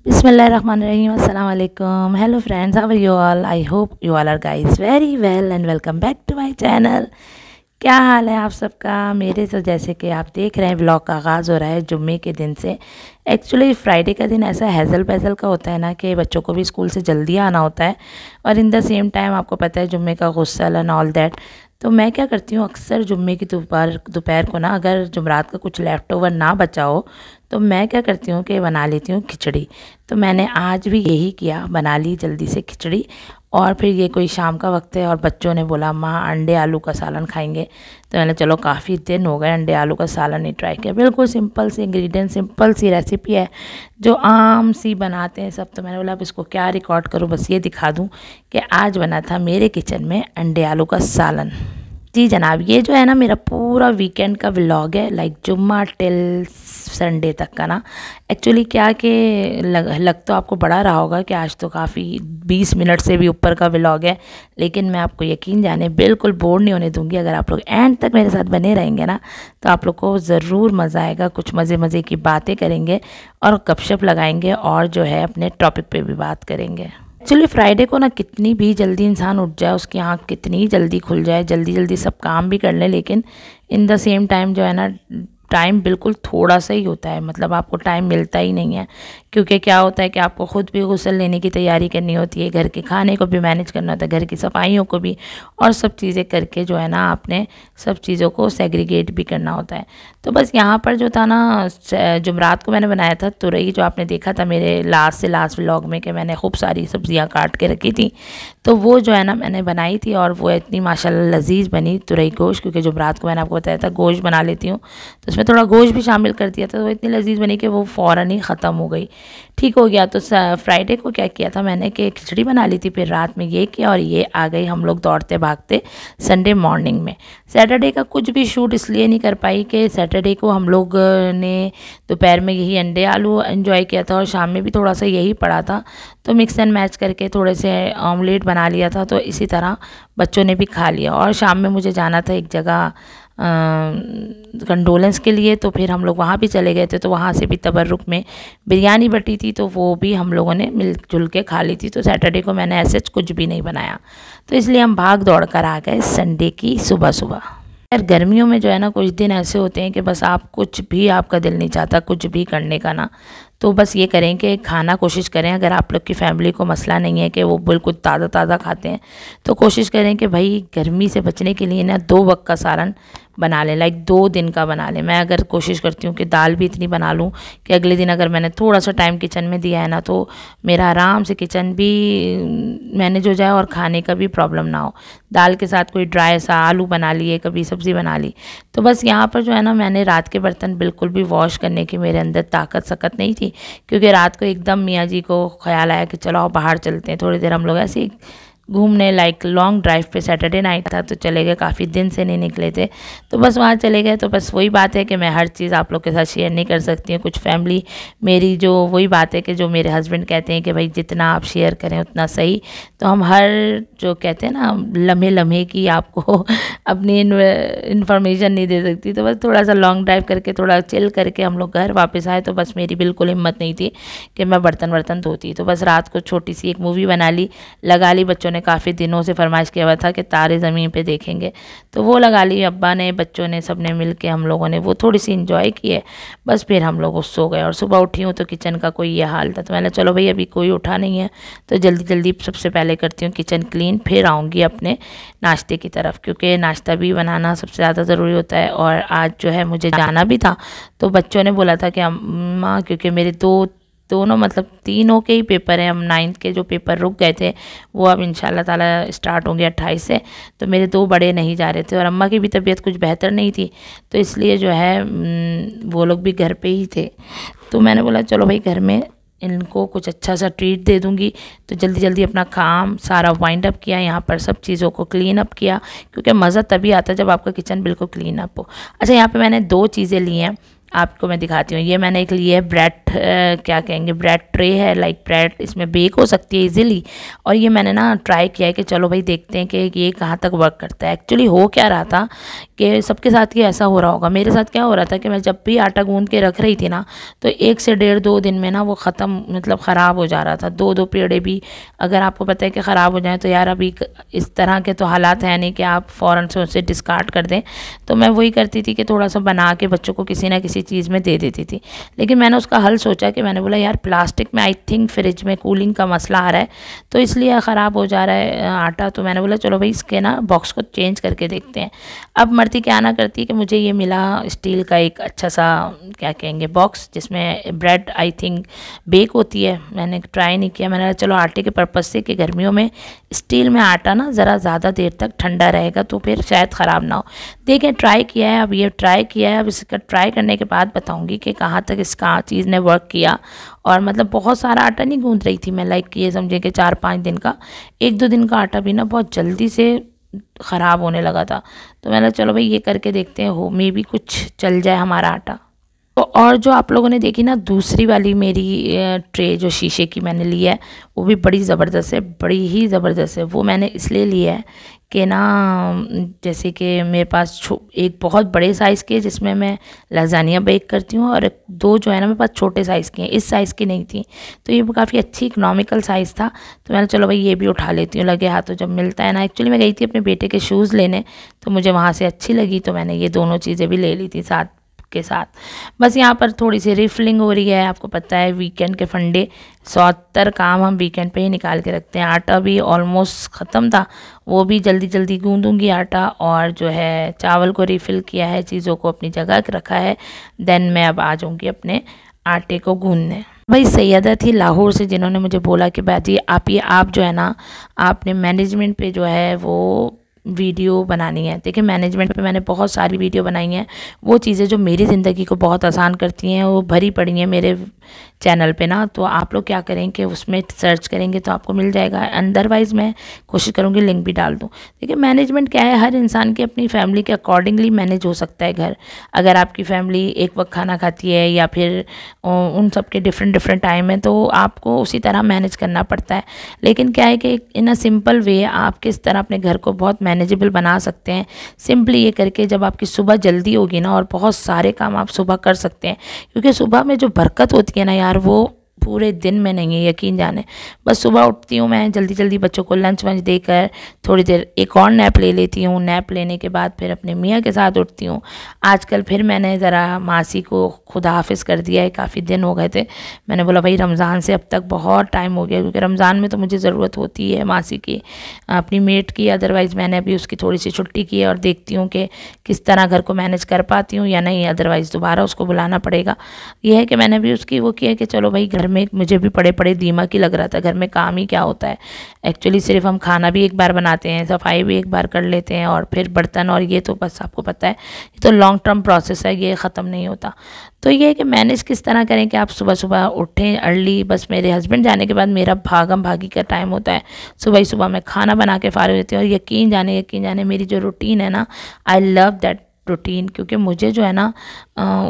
Bismillahirrahmanirrahim. Assalamu alaikum. Hello friends, how are you all? I hope you all are guys very well and welcome back to my channel. क्या हाल है आप सबका? मेरे तो जैसे कि आप देख रहे हैं व्लॉग का आगाज़ हो रहा है जुम्मे के दिन से। एक्चुअली फ्राइडे का दिन ऐसा हैज़ल पैज़ल का होता है ना कि बच्चों को भी स्कूल से जल्दी आना होता है और इन द सेम टाइम आपको पता है जुम्मे का गुस्सल एंड ऑल दैट। तो मैं क्या करती हूँ अक्सर जुम्मे की दोपहर को ना, अगर जुमरात का कुछ लेफ़्ट ओवर ना बचा हो तो मैं क्या करती हूँ कि बना लेती हूँ खिचड़ी। तो मैंने आज भी यही किया, बना ली जल्दी से खिचड़ी। और फिर ये कोई शाम का वक्त है और बच्चों ने बोला माँ अंडे आलू का सालन खाएंगे, तो मैंने चलो काफ़ी दिन हो गए अंडे आलू का सालन नहीं ट्राई किया। बिल्कुल सिंपल सी इंग्रेडिएंट, सिंपल सी रेसिपी है जो आम सी बनाते हैं सब। तो मैंने बोला अब इसको क्या रिकॉर्ड करूँ, बस ये दिखा दूँ कि आज बना था मेरे किचन में अंडे आलू का सालन। जी जनाब, ये जो है ना मेरा पूरा वीकेंड का व्लॉग है, लाइक जुम्मा टिल संडे तक का ना। एक्चुअली क्या कि लग तो आपको बड़ा रहा होगा कि आज तो काफ़ी 20 मिनट से भी ऊपर का व्लॉग है, लेकिन मैं आपको यकीन जाने बिल्कुल बोर नहीं होने दूंगी। अगर आप लोग एंड तक मेरे साथ बने रहेंगे ना तो आप लोग को ज़रूर मज़ा आएगा। कुछ मज़े की बातें करेंगे और गपशप लगाएंगे और जो है अपने टॉपिक पे भी बात करेंगे। एक्चुअली फ्राइडे को ना कितनी भी जल्दी इंसान उठ जाए, उसकी आँख कितनी जल्दी खुल जाए, जल्दी सब काम भी कर ले, लेकिन इन द सेम टाइम जो है ना टाइम बिल्कुल थोड़ा सा ही होता है। मतलब आपको टाइम मिलता ही नहीं है, क्योंकि क्या होता है कि आपको ख़ुद भी गुस्ल लेने की तैयारी करनी होती है, घर के खाने को भी मैनेज करना होता है, घर की सफाइयों को भी, और सब चीज़ें करके जो है ना आपने सब चीज़ों को सेग्रीगेट भी करना होता है। तो बस यहाँ पर जो था ना जुमरात को मैंने बनाया था तुरई, जो आपने देखा था मेरे लास्ट व्लॉग में कि मैंने खूब सारी सब्जियाँ काट के रखी थी, तो वो जो है ना मैंने बनाई थी और वो इतनी माशाल्लाह लजीज बनी तुरई गोश्त। क्योंकि जुमरात को मैंने आपको बताया था गोश्त बना लेती हूँ, तो उसमें थोड़ा गोश्त भी शामिल कर दिया था, तो वो इतनी लजीज बनी कि वो फ़ौरन ही ख़त्म हो गई, ठीक हो गया। तो फ्राइडे को क्या किया था मैंने कि खिचड़ी बना ली थी, फिर रात में ये किया और ये आ गई हम लोग दौड़ते भागते संडे मॉर्निंग में। सैटरडे का कुछ भी शूट इसलिए नहीं कर पाई कि सैटरडे को हम लोग ने दोपहर में यही अंडे आलू एंजॉय किया था और शाम में भी थोड़ा सा यही पड़ा था, तो मिक्स एंड मैच करके थोड़े से ऑमलेट बना लिया था। तो इसी तरह बच्चों ने भी खा लिया। और शाम में मुझे जाना था एक जगह कंडोलेंस के लिए, तो फिर हम लोग वहाँ भी चले गए थे, तो वहाँ से भी तबर्रुक में बिरयानी बटी थी, तो वो भी हम लोगों ने मिलजुल के खा ली थी। तो सैटरडे को मैंने ऐसे कुछ भी नहीं बनाया, तो इसलिए हम भाग दौड़ कर आ गए संडे की सुबह। यार गर्मियों में जो है ना कुछ दिन ऐसे होते हैं कि बस आप कुछ भी, आपका दिल नहीं चाहता कुछ भी करने का ना, तो बस ये करें कि खाना कोशिश करें। अगर आप लोग की फैमिली को मसला नहीं है कि वो बिल्कुल ताज़ा खाते हैं, तो कोशिश करें कि भाई गर्मी से बचने के लिए ना 2 वक्त का सालन बना लें, लाइक 2 दिन का बना लें। मैं अगर कोशिश करती हूँ कि दाल भी इतनी बना लूँ कि अगले दिन अगर मैंने थोड़ा सा टाइम किचन में दिया है ना, तो मेरा आराम से किचन भी मैनेज हो जाए और खाने का भी प्रॉब्लम ना हो। दाल के साथ कोई ड्राई सा आलू बना लिए, कभी सब्ज़ी बना ली। तो बस यहाँ पर जो है ना मैंने रात के बर्तन बिल्कुल भी वॉश करने की मेरे अंदर ताकत सकत नहीं थी, क्योंकि रात को एकदम मियाँ जी को ख्याल आया कि चलो बाहर चलते हैं थोड़ी देर, हम लोग ऐसे ही घूमने, लाइक लॉन्ग ड्राइव पे। सैटरडे नाइट था तो चले गए, काफ़ी दिन से नहीं निकले थे, तो बस वहाँ चले गए। तो बस वही बात है कि मैं हर चीज़ आप लोग के साथ शेयर नहीं कर सकती हूँ। कुछ फैमिली मेरी जो वही बात है कि जो मेरे हस्बैंड कहते हैं कि भाई जितना आप शेयर करें उतना सही, तो हम हर जो कहते हैं ना लम्हे की आपको अपनी इन्फॉर्मेशन नहीं दे सकती। तो बस थोड़ा सा लॉन्ग ड्राइव करके थोड़ा चिल करके हम लोग घर वापस आए, तो बस मेरी बिल्कुल हिम्मत नहीं थी कि मैं बर्तन धोती। तो बस रात को छोटी सी एक मूवी बना ली, लगा ली। बच्चों ने काफ़ी दिनों से फरमाइश किया हुआ था कि तारे ज़मीन पे देखेंगे, तो वो लगा ली। अब्बा ने, बच्चों ने, सब ने मिल के हम लोगों ने वो थोड़ी सी इंजॉय की है। बस फिर हम लोग सो गए और सुबह उठी हूँ तो किचन का कोई ये हाल था। तो मैंने चलो भाई अभी कोई उठा नहीं है तो जल्दी सबसे पहले करती हूँ किचन क्लीन, फिर आऊँगी अपने नाश्ते की तरफ, क्योंकि नाश्ता भी बनाना सबसे ज़्यादा ज़रूरी होता है। और आज जो है मुझे जाना भी था, तो बच्चों ने बोला था कि अम्मा, क्योंकि मेरे दोनों मतलब तीनों के ही पेपर हैं, हम 9th के जो पेपर रुक गए थे वो अब इंशाल्लाह ताला स्टार्ट होंगे 28 से, तो मेरे 2 बड़े नहीं जा रहे थे और अम्मा की भी तबीयत कुछ बेहतर नहीं थी, तो इसलिए जो है वो लोग भी घर पे ही थे। तो मैंने बोला चलो भाई घर में इनको कुछ अच्छा सा ट्रीट दे दूंगी। तो जल्दी अपना काम सारा वाइंड अप किया, यहाँ पर सब चीज़ों को क्लीन अप किया, क्योंकि मज़ा तभी आता है जब आपका किचन बिल्कुल क्लीन अप हो। अच्छा, यहाँ पे मैंने 2 चीज़ें ली हैं, आपको मैं दिखाती हूँ। ये मैंने एक लिया है ब्रेड, क्या कहेंगे, ब्रेड ट्रे है, लाइक ब्रेड इसमें बेक हो सकती है इजीली। और ये मैंने ना ट्राई किया है कि चलो भाई देखते हैं कि ये कहाँ तक वर्क करता है। एक्चुअली हो क्या रहा था कि सबके साथ ही ऐसा हो रहा होगा, मेरे साथ क्या हो रहा था कि मैं जब भी आटा गूंद के रख रही थी ना, तो 1 से 1.5-2 दिन में ना वो ख़त्म, मतलब ख़राब हो जा रहा था। 2-2 पेड़े भी अगर आपको पता है कि ख़राब हो जाए तो यार अभी इस तरह के तो हालात हैं नहीं कि आप फ़ौरन से उसे डिस्कार्ड कर दें। तो मैं वही करती थी कि थोड़ा सा बना के बच्चों को किसी ना किसी चीज़ में दे देती थी। लेकिन मैंने उसका हल सोचा कि मैंने बोला यार प्लास्टिक में आई थिंक फ्रिज में कूलिंग का मसला आ रहा है, तो इसलिए ख़राब हो जा रहा है आटा। तो मैंने बोला चलो भाई इसके ना बॉक्स को चेंज करके देखते हैं। अब मर्ती क्या ना करती कि मुझे ये मिला स्टील का एक अच्छा सा, क्या कहेंगे, बॉक्स जिसमें ब्रेड आई थिंक बेक होती है। मैंने ट्राई नहीं किया, मैंने कहा चलो आटे के पर्पज़ से कि गर्मियों में स्टील में आटा ना ज़रा ज़्यादा देर तक ठंडा रहेगा तो फिर शायद ख़राब ना हो। देखें ट्राई किया है, अब ये ट्राई किया है, अब इसका ट्राई करने के बाद बताऊंगी कि कहाँ तक इसका चीज़ ने वर्क किया। और मतलब बहुत सारा आटा नहीं गूंद रही थी मैं, लाइक ये समझे कि 4-5 दिन का, 1-2 दिन का आटा भी ना बहुत जल्दी से ख़राब होने लगा था। तो मैंने चलो भाई ये करके देखते हैं, हो मे भी कुछ चल जाए हमारा आटा। तो और जो आप लोगों ने देखी ना दूसरी वाली मेरी ट्रे जो शीशे की मैंने ली है, वो भी बड़ी ज़बरदस्त है, बड़ी ही ज़बरदस्त है। वो मैंने इसलिए लिया है कि ना, जैसे कि मेरे पास एक बहुत बड़े साइज़ की है जिसमें मैं लजानिया बेक करती हूँ, और 2 जो है ना मेरे पास छोटे साइज़ की हैं, इस साइज़ की नहीं थी। तो ये काफ़ी अच्छी इकनॉमिकल साइज़ था, तो मैंने चलो भाई ये भी उठा लेती हूँ, लगे हाथों जब मिलता है ना। एक्चुअली मैं गई थी अपने बेटे के शूज़ लेने, तो मुझे वहाँ से अच्छी लगी, तो मैंने ये दोनों चीज़ें भी ले ली थी साथ के साथ। बस यहाँ पर थोड़ी सी रिफिलिंग हो रही है, आपको पता है वीकेंड के फंडे 70 काम हम वीकेंड पे ही निकाल के रखते हैं। आटा भी ऑलमोस्ट ख़त्म था, वो भी जल्दी जल्दी गूंदूंगी आटा, और जो है चावल को रिफ़िल किया है, चीज़ों को अपनी जगह रखा है। देन मैं अब आ जाऊँगी अपने आटे को गूंदने। भाई सैयदा थी लाहौर से जिन्होंने मुझे बोला कि बाजी आप जो है ना, आपने मैनेजमेंट पे जो है वो वीडियो बनानी है। देखिए मैनेजमेंट पे मैंने बहुत सारी वीडियो बनाई हैं, वो चीज़ें जो मेरी ज़िंदगी को बहुत आसान करती हैं वो भरी पड़ी हैं मेरे चैनल पे ना। तो आप लोग क्या करें कि उसमें सर्च करेंगे तो आपको मिल जाएगा, अदरवाइज़ मैं कोशिश करूँगी लिंक भी डाल दूँ। देखिए मैनेजमेंट क्या है, हर इंसान की अपनी फैमिली के अकॉर्डिंगली मैनेज हो सकता है घर। अगर आपकी फैमिली एक वक्त खाना खाती है या फिर उन सब के डिफरेंट टाइम है, तो आपको उसी तरह मैनेज करना पड़ता है। लेकिन क्या है कि इन अ सिंपल वे आप किस तरह अपने घर को बहुत मैनेजेबल बना सकते हैं, सिंपली ये करके जब आपकी सुबह जल्दी होगी ना, और बहुत सारे काम आप सुबह कर सकते हैं। क्योंकि सुबह में जो बरकत होती है ना यार, वो पूरे दिन में नहीं है, यकीन जाने। बस सुबह उठती हूँ मैं, जल्दी जल्दी बच्चों को लंच वंच देकर थोड़ी देर एक और नैप ले लेती हूँ। नैप लेने के बाद फिर अपने मियाँ के साथ उठती हूँ। आजकल फिर मैंने ज़रा मासी को खुदा हाफिज़ कर दिया है, काफ़ी दिन हो गए थे। मैंने बोला भाई रमज़ान से अब तक बहुत टाइम हो गया, क्योंकि रमज़ान में तो मुझे ज़रूरत होती है मासी की, अपनी मेट की। अदरवाइज़ मैंने अभी उसकी थोड़ी सी छुट्टी की है और देखती हूँ कि किस तरह घर को मैनेज कर पाती हूँ या नहीं, अदरवाइज़ दोबारा उसको बुलाना पड़ेगा। यह है कि मैंने भी उसकी वो किया कि चलो भाई घर में मुझे भी पड़े पड़े दीमक ही लग रहा था, घर में काम ही क्या होता है। एक्चुअली सिर्फ हम खाना भी एक बार बनाते हैं, सफाई भी एक बार कर लेते हैं, और फिर बर्तन, और ये तो बस आपको पता है ये तो लॉन्ग टर्म प्रोसेस है, ये ख़त्म नहीं होता। तो ये है कि मैनेज किस तरह करें कि आप सुबह सुबह उठें अर्ली। बस मेरे हस्बैंड जाने के बाद मेरा भागम भागी का टाइम होता है, सुबह ही सुबह मैं खाना बना के फारिग होती हूँ। और यकीन जाने मेरी जो रूटीन है ना, आई लव दैट रूटीन, क्योंकि मुझे जो है ना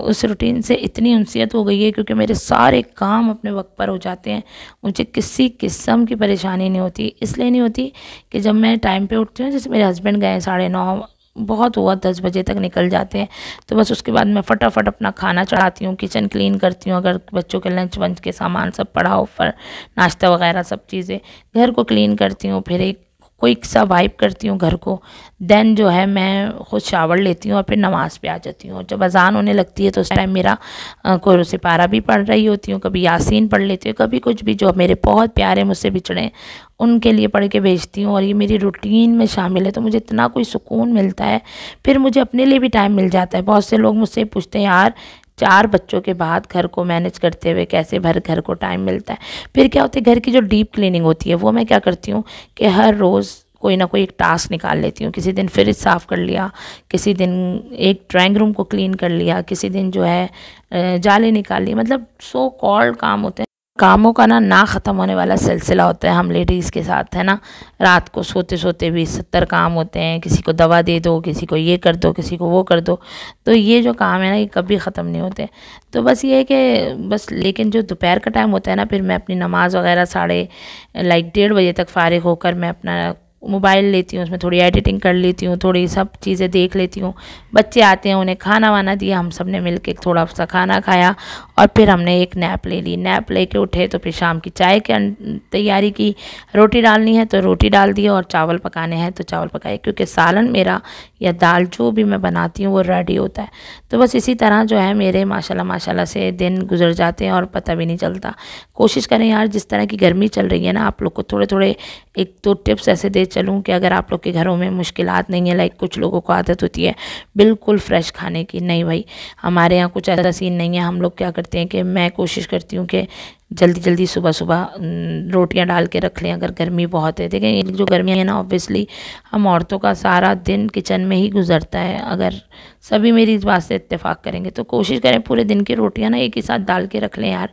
उस रूटीन से इतनी उनसियत हो गई है, क्योंकि मेरे सारे काम अपने वक्त पर हो जाते हैं, मुझे किसी किस्म की परेशानी नहीं होती। इसलिए नहीं होती कि जब मैं टाइम पे उठती हूँ, जैसे मेरे हस्बैंड गए 9:30, बहुत हुआ 10 बजे तक निकल जाते हैं, तो बस उसके बाद मैं फटाफट अपना खाना चढ़ाती हूँ, किचन क्लीन करती हूँ, अगर बच्चों के लंच वंच के सामान सब पड़ा हो, पर नाश्ता वगैरह सब चीज़ें, घर को क्लीन करती हूँ, फिर एक क्विक सा वाइप करती हूँ घर को। देन जो है मैं खुद शावर लेती हूँ और फिर नमाज़ पे आ जाती हूँ। जब अजान होने लगती है तो उस टाइम मेरा कुरान से पारा भी पढ़ रही होती हूँ, कभी यासीन पढ़ लेती हूँ, कभी कुछ भी जो मेरे बहुत प्यारे मुझसे बिछड़े उनके लिए पढ़ के भेजती हूँ। और ये मेरी रूटीन में शामिल है, तो मुझे इतना कोई सुकून मिलता है, फिर मुझे अपने लिए भी टाइम मिल जाता है। बहुत से लोग मुझसे पूछते हैं यार 4 बच्चों के बाद घर को मैनेज करते हुए कैसे घर को टाइम मिलता है। फिर क्या होता है, घर की जो डीप क्लीनिंग होती है वो मैं क्या करती हूँ कि हर रोज़ कोई ना कोई एक टास्क निकाल लेती हूँ। किसी दिन फ्रिज साफ़ कर लिया, किसी दिन एक ड्राइंग रूम को क्लीन कर लिया, किसी दिन जो है जाले निकाल लिए, मतलब सो कॉल्ड काम होते हैं। कामों का ना ख़त्म होने वाला सिलसिला होता है हम लेडीज़ के साथ, है ना। रात को सोते सोते भी 70 काम होते हैं, किसी को दवा दे दो, किसी को ये कर दो, किसी को वो कर दो। तो ये जो काम है ना, ये कभी ख़त्म नहीं होते। तो बस ये है कि बस, लेकिन जो दोपहर का टाइम होता है ना, फिर मैं अपनी नमाज़ वगैरह 1:30 बजे तक फ़ारिग होकर मैं अपना मोबाइल लेती हूँ, उसमें थोड़ी एडिटिंग कर लेती हूँ, थोड़ी सब चीज़ें देख लेती हूँ। बच्चे आते हैं, उन्हें खाना वाना दिया, हम सब ने मिल के थोड़ा सा खाना खाया और फिर हमने एक नैप ले ली। नैप लेके उठे तो फिर शाम की चाय की तैयारी की। रोटी डालनी है तो रोटी डाल दी और चावल पकाने हैं तो चावल पकाए, क्योंकि सालन मेरा या दाल जो भी मैं बनाती हूँ वो रेडी होता है। तो बस इसी तरह जो है मेरे माशाल्लाह माशाल्लाह से दिन गुजर जाते हैं और पता भी नहीं चलता। कोशिश करें यार, जिस तरह की गर्मी चल रही है ना, आप लोग को थोड़े थोड़े 1-2 टिप्स ऐसे दे चलूँ कि अगर आप लोग के घरों में मुश्किलात नहीं है, लाइक कुछ लोगों को आदत होती है बिल्कुल फ्रेश खाने की, नहीं भाई हमारे यहाँ कुछ ऐसा सीन नहीं है। हम लोग क्या करते हैं कि मैं कोशिश करती हूँ कि जल्दी जल्दी सुबह सुबह रोटियां डाल के रख लें अगर गर्मी बहुत है। देखिए, जो गर्मी है ना, ऑब्वियसली हम औरतों का सारा दिन किचन में ही गुजरता है। अगर सभी मेरी इस बात से इत्तेफाक करेंगे तो कोशिश करें पूरे दिन की रोटियां ना एक ही साथ डाल के रख लें यार।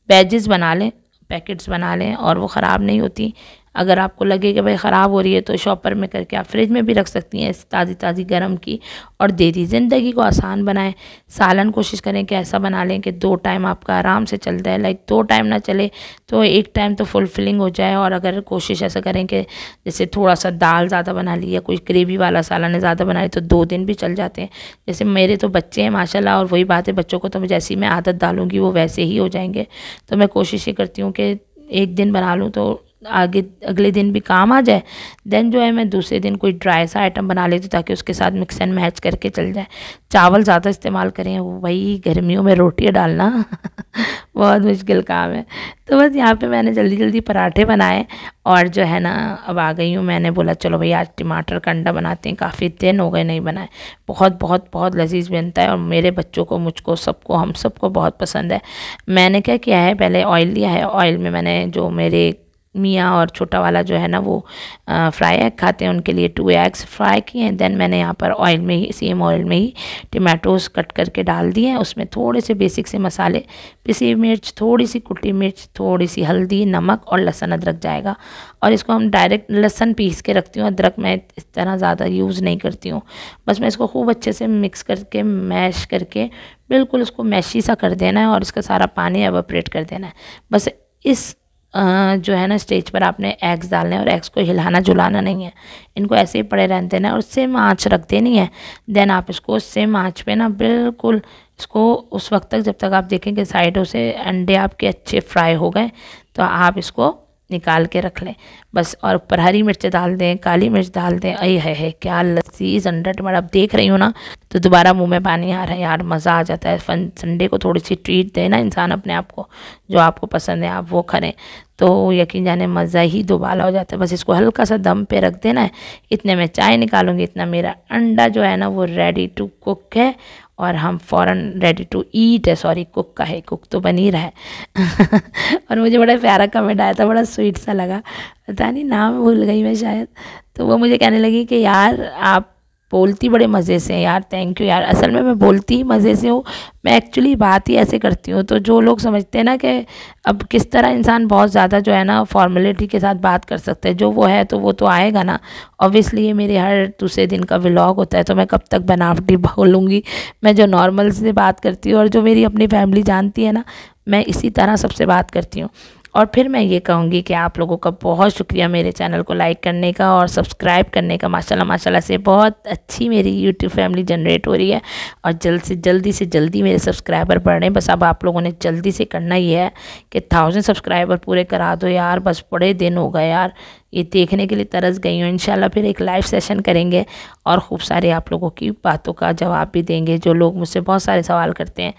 बैजेस बना लें, पैकेट्स बना लें और वो ख़राब नहीं होती। अगर आपको लगे कि भाई ख़राब हो रही है तो शॉपर में करके आप फ्रिज में भी रख सकती हैं, ताज़ी ताज़ी गर्म की, और दे दी। ज़िंदगी को आसान बनाएं। सालन कोशिश करें कि ऐसा बना लें कि 2 टाइम आपका आराम से चलता है। लाइक 2 टाइम ना चले तो 1 टाइम तो फुलफिलिंग हो जाए। और अगर कोशिश ऐसा करें कि जैसे थोड़ा सा दाल ज़्यादा बना ली या कोई ग्रेवी वाला सालन ज़्यादा बना ली तो 2 दिन भी चल जाते हैं। जैसे मेरे तो बच्चे हैं माशाल्लाह, और वही बात है, बच्चों को तो जैसी मैं आदत डालूँगी वो वैसे ही हो जाएंगे। तो मैं कोशिश ये करती हूँ कि एक दिन बना लूँ तो आगे अगले दिन भी काम आ जाए। देन जो है मैं दूसरे दिन कोई ड्राई सा आइटम बना लेती हूँ ताकि उसके साथ मिक्स एंड मैच करके चल जाए। चावल ज़्यादा इस्तेमाल करें, वही गर्मियों में रोटियाँ डालना बहुत मुश्किल काम है। तो बस यहाँ पे मैंने जल्दी जल्दी पराठे बनाए और जो है ना अब आ गई हूँ। मैंने बोला चलो भाई आज टमाटर का अंडा बनाते हैं, काफ़ी दिन हो गए नहीं बनाए। बहुत बहुत बहुत लजीज बनता है और मेरे बच्चों को, मुझको, सबको, हम सबको बहुत पसंद है। मैंने क्या किया है, पहले ऑयल लिया है। ऑयल में मैंने जो मेरे मियाँ और छोटा वाला जो है ना वो फ्राई एग खाते हैं, उनके लिए 2 एग्स फ्राई किए हैं। देन मैंने यहाँ पर ऑयल में ही, सेम ऑयल में ही टमाटोज़ कट करके डाल दिए हैं। उसमें थोड़े से बेसिक से मसाले, पिसी मिर्च, थोड़ी सी कुटी मिर्च, थोड़ी सी हल्दी, नमक और लहसुन अदरक जाएगा। और इसको हम डायरेक्ट लहसुन पीस के रखती हूँ, अदरक मैं इस तरह ज़्यादा यूज़ नहीं करती हूँ। बस मैं इसको खूब अच्छे से मिक्स करके मैश करके बिल्कुल उसको मैशी सा कर देना है और इसका सारा पानी एवापोरेट कर देना है। बस इस जो है ना स्टेज पर आपने एग्स डालने हैं और एग्स को हिलाना जुलाना नहीं है, इनको ऐसे ही पड़े रहने देना है और सेम आँच रख देनी है। देन आप इसको सेम आँच पे ना बिल्कुल इसको उस वक्त तक जब तक आप देखें कि साइडों से अंडे आपके अच्छे फ्राई हो गए तो आप इसको निकाल के रख लें बस। और ऊपर हरी मिर्च डाल दें, काली मिर्च डाल दें। अय है क्या लजीज अंडा टमाटर। अब देख रही हूँ ना तो दोबारा मुंह में पानी आ रहा है यार, मज़ा आ जाता है। संडे को थोड़ी सी ट्रीट दे ना इंसान अपने आप को, जो आपको पसंद है आप वो करें तो यकीन जाने मज़ा ही दोबारा हो जाता है। बस इसको हल्का सा दम पे रख देना है। इतने में चाय निकालूंगी, इतना मेरा अंडा जो है ना वो रेडी टू कुक है और हम फ़ौरन रेडी टू ईट है। सॉरी, कुक का है, कुक तो बन ही रहा है और मुझे बड़ा प्यारा कमेंट आया था, बड़ा स्वीट सा लगा, पता नहीं नाम भूल गई मैं शायद। तो वो मुझे कहने लगी कि यार आप बोलती बड़े मज़े से हैं यार, थैंक यू यार। असल में मैं बोलती ही मज़े से हूँ, मैं एक्चुअली बात ही ऐसे करती हूँ। तो जो लोग समझते हैं ना कि अब किस तरह इंसान बहुत ज़्यादा जो है ना फॉर्मेलिटी के साथ बात कर सकते हैं, जो वो है तो वो तो आएगा ना। ऑब्वियसली ये मेरे हर दूसरे दिन का व्लॉग होता है तो मैं कब तक बनावटी बोलूँगी। मैं जो नॉर्मल से बात करती हूँ और जो मेरी अपनी फैमिली जानती है ना, मैं इसी तरह सबसे बात करती हूँ। और फिर मैं ये कहूँगी कि आप लोगों का बहुत शुक्रिया मेरे चैनल को लाइक करने का और सब्सक्राइब करने का। माशाल्लाह माशाल्लाह से बहुत अच्छी मेरी यूट्यूब फैमिली जनरेट हो रही है और जल्दी से जल्दी मेरे सब्सक्राइबर बढ़ रहे हैं। बस अब आप लोगों ने जल्दी से करना ही है कि 1000 सब्सक्राइबर पूरे करा दो यार। बस बड़े दिन हो गए यार, ये देखने के लिए तरस गई हूँ। इंशाल्लाह फिर एक लाइव सेशन करेंगे और खूब सारे आप लोगों की बातों का जवाब भी देंगे। जो लोग मुझसे बहुत सारे सवाल करते हैं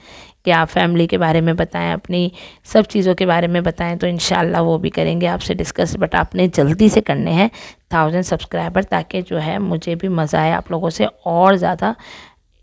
कि आप फैमिली के बारे में बताएं, अपनी सब चीज़ों के बारे में बताएं, तो इंशाल्लाह वो भी करेंगे आपसे डिस्कस। बट आपने जल्दी से करने हैं 1000 सब्सक्राइबर, ताकि जो है मुझे भी मज़ा आए आप लोगों से और ज़्यादा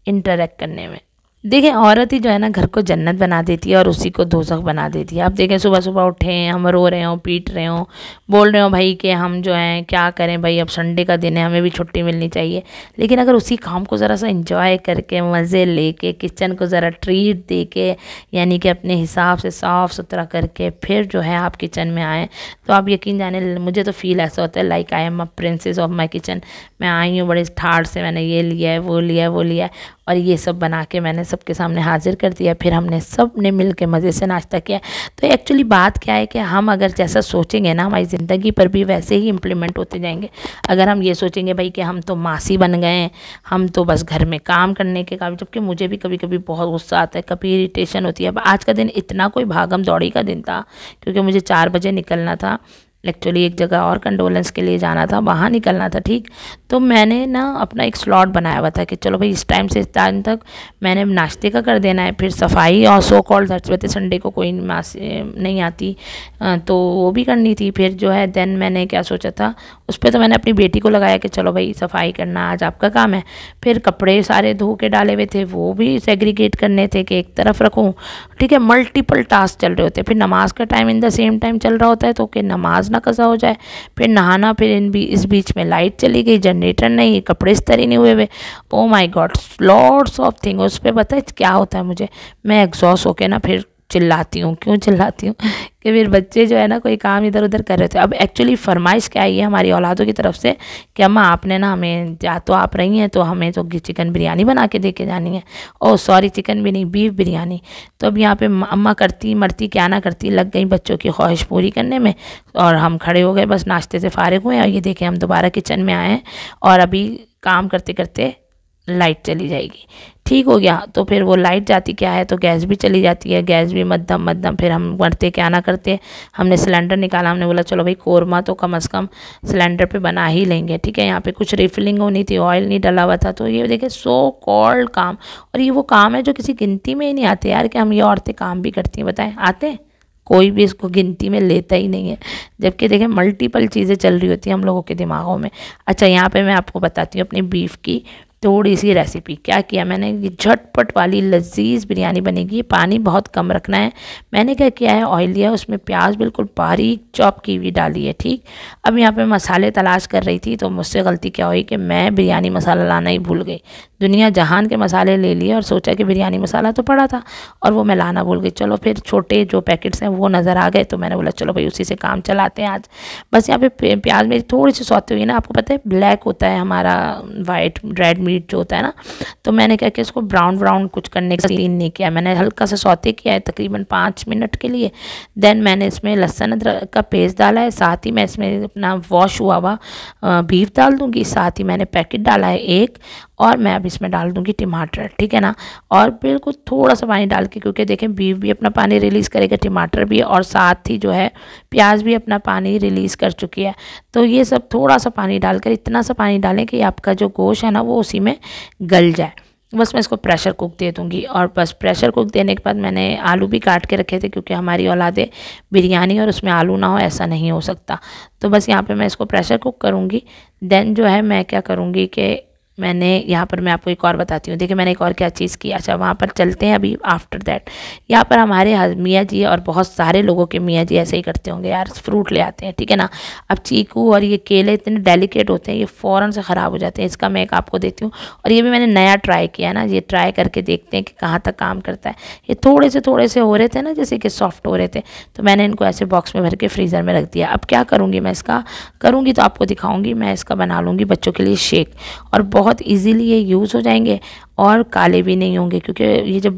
इंटरेक्ट करने में। देखें, औरत ही जो है ना घर को जन्नत बना देती है और उसी को दोज़ख बना देती है। अब देखें, सुबह सुबह उठे हैं, हम रो रहे हो, पीट रहे हो, बोल रहे हो भाई कि हम जो हैं क्या करें भाई, अब संडे का दिन है, हमें भी छुट्टी मिलनी चाहिए। लेकिन अगर उसी काम को ज़रा सा इंजॉय करके, मज़े लेके, किचन को ज़रा ट्रीट दे के, यानी कि अपने हिसाब से साफ़ सुथरा करके फिर जो है आप किचन में आएँ, तो आप यकीन जाने, मुझे तो फील ऐसा होता है like I am a princess of my kitchen. मैं आई हूँ बड़े ठाठ से, मैंने ये लिया है, वो लिया है, वो लिया है, और ये सब बना के मैंने सबके सामने हाजिर कर दिया। फिर हमने सब ने मिल के मज़े से नाश्ता किया। तो एक्चुअली बात क्या है कि हम अगर जैसा सोचेंगे ना, हमारी ज़िंदगी पर भी वैसे ही इम्प्लीमेंट होते जाएंगे। अगर हम ये सोचेंगे भाई कि हम तो मासी बन गए हैं, हम तो बस घर में काम करने के काबिल, जबकि मुझे भी कभी कभी बहुत गुस्सा आता है, कभी इरिटेशन होती है। अब आज का दिन इतना कोई भागम दौड़ी का दिन था, क्योंकि मुझे 4 बजे निकलना था। एक्चुअली एक जगह और कंडोलेंस के लिए जाना था, वहाँ निकलना था, ठीक। तो मैंने ना अपना एक स्लॉट बनाया हुआ था कि चलो भाई इस टाइम से इस टाइम तक मैंने नाश्ते का कर देना है, फिर सफाई और सो कॉल्ड दैट्स वजह संडे को कोई नहीं आती, तो वो भी करनी थी। फिर जो है देन मैंने क्या सोचा था, उस पर तो मैंने अपनी बेटी को लगाया कि चलो भाई सफाई करना आज आपका काम है। फिर कपड़े सारे धो के डाले हुए थे, वो भी सेग्रीगेट करने थे कि एक तरफ रखूँ, ठीक है। मल्टीपल टास्क चल रहे होते हैं। फिर नमाज का time in the same time चल रहा होता है, तो कि नमाज ना कज़ा हो जाए, फिर नहाना, फिर इस बीच में लाइट चली गई, जनरेटर नहीं, कपड़े इस्त्री नहीं हुए हुए। Oh my God, lots of thing. उस पर पता है क्या होता है मुझे, मैं एग्जॉस्ट होके ना फिर चिल्लाती हूँ। क्यों चिल्लाती हूँ कि फिर बच्चे जो है ना कोई काम इधर उधर कर रहे थे। अब एक्चुअली फरमाइश क्या आई है हमारी औलादों की तरफ से कि अम्मा आपने ना हमें, या तो आप रही हैं तो हमें तो चिकन बिरयानी बना के दे के जानी है। ओह सॉरी, चिकन भी नहीं, बीफ बिरयानी। तो अब यहाँ पे अम्मा करती मरती क्या ना करती, लग गई बच्चों की ख्वाहिश पूरी करने में, और हम खड़े हो गए, बस नाश्ते से फारिग हुए। और ये देखें हम दोबारा किचन में आए हैं और अभी काम करते करते लाइट चली जाएगी। ठीक हो गया, तो फिर वो लाइट जाती क्या है तो गैस भी चली जाती है, गैस भी मध्यम मध्यम। फिर हम करते क्या ना करते, हमने सिलेंडर निकाला, हमने बोला चलो भाई कोरमा तो कम से कम सिलेंडर पे बना ही लेंगे, ठीक है। यहाँ पे कुछ रिफिलिंग होनी थी, ऑयल नहीं डला हुआ था। तो ये देखिए सो कॉल्ड काम, और ये वो काम है जो किसी गिनती में ही नहीं आते यार, कि हम ये औरतें काम भी करती हैं, बताएं आते हैं? कोई भी इसको गिनती में लेता ही नहीं है। जबकि देखें मल्टीपल चीज़ें चल रही होती हैं हम लोगों के दिमागों में। अच्छा, यहाँ पे मैं आपको बताती हूँ अपनी बीफ की थोड़ी सी रेसिपी। क्या किया मैंने, झटपट वाली लजीज बिरयानी बनेगी। पानी बहुत कम रखना है। मैंने क्या किया है, ऑयल लिया, उसमें प्याज बिल्कुल बारीक चॉप की हुई डाली है, ठीक। अब यहाँ पे मसाले तलाश कर रही थी, तो मुझसे गलती क्या हुई कि मैं बिरयानी मसाला लाना ही भूल गई। दुनिया जहान के मसाले ले लिए और सोचा कि बिरयानी मसाला तो पड़ा था, और वो मैं लाना भूल गई। चलो फिर छोटे जो पैकेट्स हैं वो नज़र आ गए, तो मैंने बोला चलो भाई उसी से काम चलाते हैं आज। बस यहाँ पे प्याज मेरी थोड़ी सी सौते हुई ना, आपको पता है ब्लैक होता है हमारा वाइट रेड मीट जो होता है ना, तो मैंने क्या किया इसको ब्राउन ब्राउन कुछ करने का सीन नहीं किया, मैंने हल्का सा सौते किया है तकरीबन 5 मिनट के लिए। देन मैंने इसमें लहसुन अदरक का पेस्ट डाला है, साथ ही मैं इसमें अपना वॉश हुआ हुआ बीफ डाल दूँगी, साथ ही मैंने पैकेट डाला है एक, और मैं अब इसमें डाल दूँगी टमाटर, ठीक है ना। और बिल्कुल थोड़ा सा पानी डाल के, क्योंकि देखें बीफ भी अपना पानी रिलीज़ करेगा, टमाटर भी, और साथ ही जो है प्याज भी अपना पानी रिलीज़ कर चुकी है। तो ये सब थोड़ा सा पानी डालकर, इतना सा पानी डालें कि आपका जो गोश्त है ना वो उसी में गल जाए। बस मैं इसको प्रेशर कुक दे दूँगी, और बस प्रेशर कुक देने के बाद मैंने आलू भी काट के रखे थे, क्योंकि हमारी औलादे बिरयानी और उसमें आलू ना हो ऐसा नहीं हो सकता। तो बस यहाँ पे मैं इसको प्रेशर कुक करूँगी। देन जो है मैं क्या करूँगी कि मैंने यहाँ पर, मैं आपको एक और बताती हूँ। देखिए मैंने एक और क्या चीज़ की। अच्छा, वहाँ पर चलते हैं अभी आफ्टर दैट। यहाँ पर हमारे मियाँ जी और बहुत सारे लोगों के मियाँ जी ऐसे ही करते होंगे यार, फ्रूट ले आते हैं, ठीक है ना। अब चीकू और ये केले इतने डेलिकेट होते हैं, ये फ़ौरन से ख़राब हो जाते हैं। इसका मैं एक आपको देती हूँ, और ये भी मैंने नया ट्राई किया ना, ये ट्राई करके देखते हैं कि कहाँ तक काम करता है। ये थोड़े से हो रहे थे ना, जैसे कि सॉफ्ट हो रहे थे, तो मैंने इनको ऐसे बॉक्स में भर के फ्रीज़र में रख दिया। अब क्या करूँगी मैं, इसका करूँगी तो आपको दिखाऊँगी। मैं इसका बना लूँगी बच्चों के लिए शेक, और बहुत इजीली ये यूज़ हो जाएंगे और काले भी नहीं होंगे, क्योंकि ये जब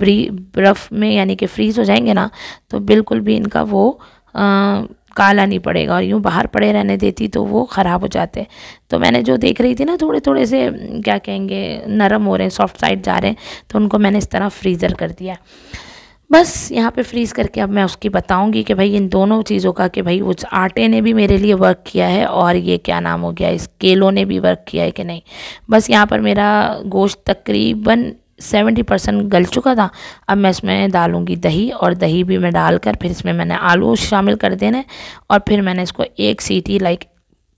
बर्फ़ में यानी कि फ्रीज़ हो जाएंगे ना, तो बिल्कुल भी इनका वो काला नहीं पड़ेगा। और यूँ बाहर पड़े रहने देती तो वो ख़राब हो जाते। तो मैंने जो देख रही थी ना, थोड़े से क्या कहेंगे नरम हो रहे हैं, सॉफ्ट साइड जा रहे हैं, तो उनको मैंने इस तरह फ्रीज़र कर दिया। बस यहाँ पे फ्रीज़ करके अब मैं उसकी बताऊंगी कि भाई इन दोनों चीज़ों का, कि भाई उस आटे ने भी मेरे लिए वर्क किया है, और ये क्या नाम हो गया इस केलों ने भी वर्क किया है कि नहीं। बस यहाँ पर मेरा गोश्त तकरीबन 70% गल चुका था। अब मैं इसमें डालूंगी दही, और दही भी मैं डालकर फिर इसमें मैंने आलू शामिल कर देने, और फिर मैंने इसको एक सीटी लाइक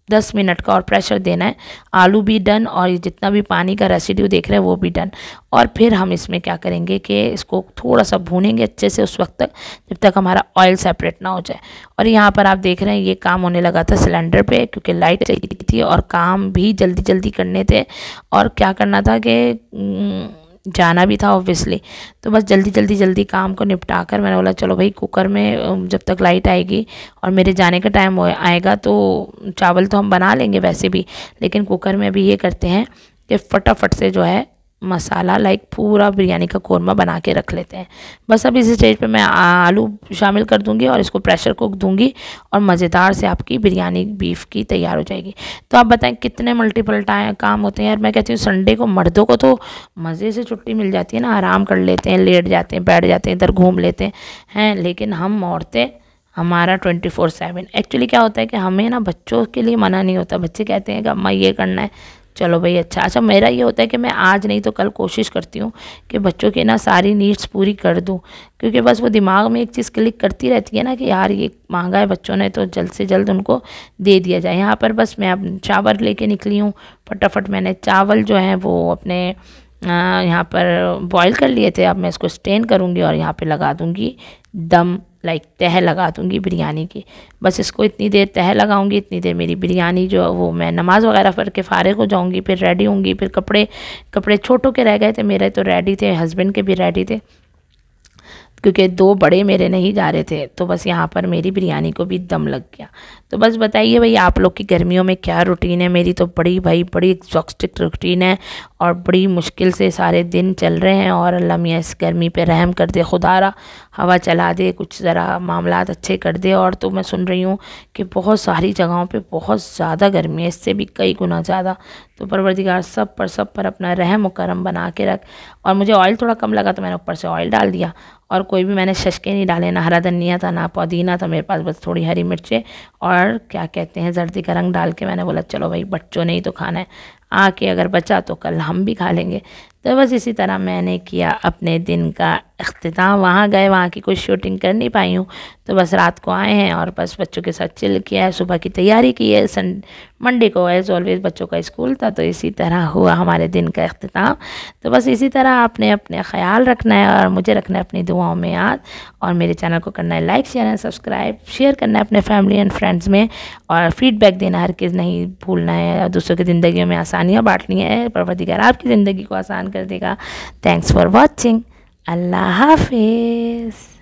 10 मिनट का और प्रेशर देना है। आलू भी डन और ये जितना भी पानी का रेसिड्यू देख रहे हैं वो भी डन। और फिर हम इसमें क्या करेंगे कि इसको थोड़ा सा भूनेंगे अच्छे से उस वक्त तक जब तक हमारा ऑयल सेपरेट ना हो जाए। और यहाँ पर आप देख रहे हैं ये काम होने लगा था सिलेंडर पे, क्योंकि लाइट चली थी और काम भी जल्दी जल्दी करने थे और क्या करना था कि जाना भी था ऑब्वियसली। तो बस जल्दी काम को निपटा कर मैंने बोला चलो भाई कुकर में जब तक लाइट आएगी और मेरे जाने का टाइम आएगा तो चावल तो हम बना लेंगे वैसे भी, लेकिन कुकर में भी ये करते हैं कि फटाफट से जो है मसाला लाइक पूरा बिरयानी का कोरमा बना के रख लेते हैं। बस अब इस स्टेज पे मैं आलू शामिल कर दूंगी और इसको प्रेशर कुक दूंगी और मज़ेदार से आपकी बिरयानी बीफ की तैयार हो जाएगी। तो आप बताएं कितने मल्टीपल टाइम काम होते हैं यार। मैं कहती हूँ संडे को मर्दों को तो मज़े से छुट्टी मिल जाती है ना, आराम कर लेते हैं, लेट जाते हैं, बैठ जाते हैं, इधर घूम लेते हैं, लेकिन हम औरतें हमारा 24/7। एक्चुअली क्या होता है कि हमें ना बच्चों के लिए मना नहीं होता, बच्चे कहते हैं कि अम्मा ये करना है, चलो भाई अच्छा मेरा ये होता है कि मैं आज नहीं तो कल कोशिश करती हूँ कि बच्चों की ना सारी नीड्स पूरी कर दूँ, क्योंकि बस वो दिमाग में एक चीज़ क्लिक करती रहती है ना कि यार ये मांगा है बच्चों ने तो जल्द से जल्द उनको दे दिया जाए। यहाँ पर बस मैं अब चावल लेके निकली हूँ, फटाफट मैंने चावल जो हैं वो अपने यहाँ पर बॉईल कर लिए थे। अब मैं इसको स्टेन करूँगी और यहाँ पे लगा दूँगी दम, लाइक तह लगा दूँगी बिरयानी की। बस इसको इतनी देर तह लगाऊंगी, इतनी देर मेरी बिरयानी जो वो मैं नमाज़ वगैरह पढ़ के फ़ारिग हो जाऊँगी, फिर रेडी होंगी। फिर कपड़े छोटों के रह गए थे, मेरे तो रेडी थे, हस्बैंड के भी रेडी थे, क्योंकि 2 बड़े मेरे नहीं जा रहे थे। तो बस यहाँ पर मेरी बिरयानी को भी दम लग गया। तो बस बताइए भाई आप लोग की गर्मियों में क्या रूटीन है। मेरी तो बड़ी एग्जॉस्टिक रूटीन है और बड़ी मुश्किल से सारे दिन चल रहे हैं। और अल्लाह मियाँ इस गर्मी पे रहम कर दे, खुदारा हवा चला दे, कुछ ज़रा मामलात अच्छे कर दे। और तो मैं सुन रही हूँ कि बहुत सारी जगहों पे बहुत ज़्यादा गर्मी है, इससे भी कई गुना ज़्यादा। तो परवरदिगार सब पर अपना रहम व करम बना के रख। और मुझे ऑयल थोड़ा कम लगा तो मैंने ऊपर से ऑयल डाल दिया। और कोई भी मैंने शशके नहीं डाले, ना हरा धनिया था ना पुदीना था मेरे पास, बस थोड़ी हरी मिर्चें और क्या कहते हैं जर्दी का रंग डाल के मैंने बोला चलो भाई बच्चों ने ही तो खाना है, आके अगर बचा तो कल हम भी खा लेंगे। तो बस इसी तरह मैंने किया अपने दिन का अख्तिताम। वहाँ गए, वहाँ की कोई शूटिंग कर नहीं पाई हूँ, तो बस रात को आए हैं और बस बच्चों के साथ चिल किया है, सुबह की तैयारी की है। मंडे को एज़ ऑलवेज बच्चों का स्कूल था, तो इसी तरह हुआ हमारे दिन का अख्तिताम। तो बस इसी तरह आपने अपने ख्याल रखना है और मुझे रखना है अपनी दुआओं में याद। और मेरे चैनल को करना है like, share and subscribe, share करना है अपने फैमिली एंड फ्रेंड्स में, और फीडबैक देना हर किस नहीं भूलना है। दूसरों की ज़िंदगी में आसानियाँ बांटनी है, परवरदिगार आपकी ज़िंदगी को आसान कर देगा। Thanks for watching. अल्लाह हाफिज़।